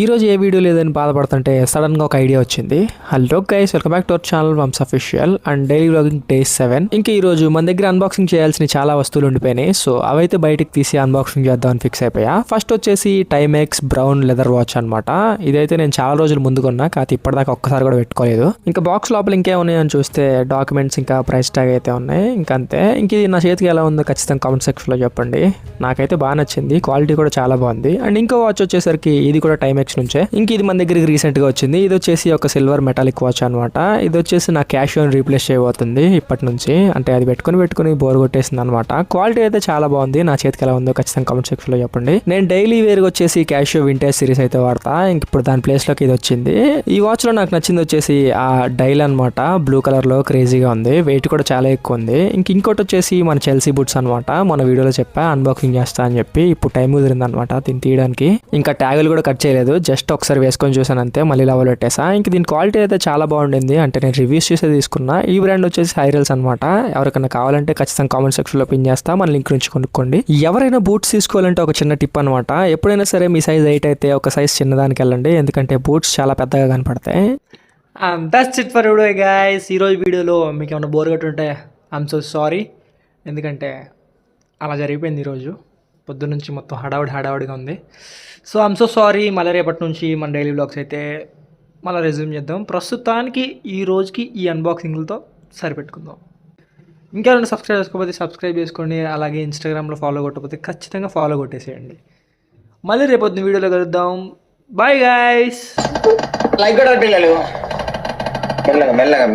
ఈ రోజు ఏ వీడియో లేదని బాధపడుతుంటే సడన్గా ఒక ఐడియా వచ్చింది. Hello guys, welcome back to our channel Vansh official and daily vlogging day 7. ఇంకా ఈ రోజు మన దగ్గర అన్బాక్సింగ్ చేయాల్సిన చాలా వస్తువులు ఉండిపోయినాయి. సో అవైతే బయటకు తీసి అన్బాక్సింగ్ చేద్దామని ఫిక్స్ అయిపోయా. ఫస్ట్ వచ్చేసి టైమెక్స్ బ్రౌన్ లెదర్ వాచ్ అనమాట. ఇదైతే నేను చాలా రోజులు ముందు కొన్నా, కాకపోతే ఇప్పటిదాకా ఒక్కసారి కూడా పెట్టుకోలేదు. ఇంకా బాక్స్ లోపల ఇంకేమున్నాయని చూస్తే డాక్యుమెంట్స్ ఇంకా ప్రైస్ ట్యాగ్ అయితే ఉన్నాయి. ఇంకా అంతే. ఇంక ఇది నా చేతికి ఎలా ఉందో ఖచ్చితంగా కామెంట్ సెక్షన్లో చెప్పండి. నాకైతే బాగా నచ్చింది, క్వాలిటీ కూడా చాలా బాగుంది. అండ్ ఇంకో వాచ్ వచ్చేసరికి ఇది కూడా టైమెక్స్ నుంచే. ఇంక ఇది మన దగ్గరికి రీసెంట్ గా వచ్చింది. ఇది వచ్చేసి ఒక సిల్వర్ మెటాలిక్ వాచ్ అనమాట. ఇది వచ్చేసి నా క్యాషియోని రీప్లేస్ చేయబోతుంది ఇప్పటి నుంచి. అంటే అది పెట్టుకుని బోర్ కొట్టేసింది అనమాట. క్వాలిటీ అయితే చాలా బాగుంది. నా చేతికి ఎలా ఉందో ఖచ్చితంగా కామెంట్ సెక్షన్ లో చెప్పండి. నేను డైలీ వేర్ వచ్చేసి క్యాషియో వింటేజ్ సిరీస్ అయితే వాడతా. ఇంక ఇప్పుడు దాని ప్లేస్ లోకి ఇది వచ్చింది. ఈ వాచ్ లో నాకు నచ్చింది వచ్చేసి ఆ డైల్ అనమాట. బ్లూ కలర్ లో క్రేజీగా ఉంది. వెయిట్ కూడా చాలా ఎక్కువ ఉంది. ఇంకోటి వచ్చేసి మన చెల్సీ బూట్స్ అనమాట. మన వీడియోలో చెప్పా అన్బాక్సింగ్ చేస్తా అని చెప్పి. ఇప్పుడు టైం కుదిరింది అనమాట దీన్ని తీయడానికి. ఇంకా ట్యాగులు కూడా కట్ చేయలేదు, జస్ట్ ఒకసారి వేసుకొని చూసాను అంతే. మళ్ళీ లెవెల్ పెట్టేసా. ఇంక దీని క్వాలిటీ అయితే చాలా బాగుండింది. అంటే నేను రివ్యూస్ చేసే తీసుకున్నా. ఈ బ్రాండ్ వచ్చేసి హైరల్స్ అనమాట. ఎవరికైనా కావాలంటే ఖచ్చితంగా కామెంట్ సెక్షన్ లో పిన్ చేస్తా, మన లింక్ నుంచి కొనుక్కోండి. ఎవరైనా బూట్స్ తీసుకోవాలంటే ఒక చిన్న టిప్ అనమాట. ఎప్పుడైనా సరే మీ సైజ్ 8 అయితే ఒక సైజ్ చిన్నదానికి వెళ్ళండి, ఎందుకంటే బూట్స్ చాలా పెద్దగా కనపడతాయి. That's it for video guys. ఈరోజు వీడియోలో మీకు ఏమైనా బోర్ కొట్టుంటే ఐఎమ్ సో సారీ. ఎందుకంటే అలా జరిగిపోయింది ఈరోజు. పొద్దున్నుంచి మొత్తం హడావుడిగా ఉంది. So I'm so sorry. మళ్ళీ రేపటి నుంచి మన డైలీ వ్లాగ్స్ అయితే మళ్ళీ రెజ్యూమ్ చేద్దాం. ప్రస్తుతానికి ఈ రోజుకి ఈ అన్బాక్సింగ్లతో సరిపెట్టుకుందాం. ఇంకెవరైనా సబ్స్క్రైబ్ చేసుకోకపోతే సబ్స్క్రైబ్ చేసుకోండి. అలాగే ఇన్స్టాగ్రామ్లో ఫాలో కొట్టకపోతే ఖచ్చితంగా ఫాలో కొట్టేసేయండి. మళ్ళీ రేపొద్దున వీడియోలో కలుద్దాం. Bye guys. లైక్ కూడా పిల్లలు మెల్లగా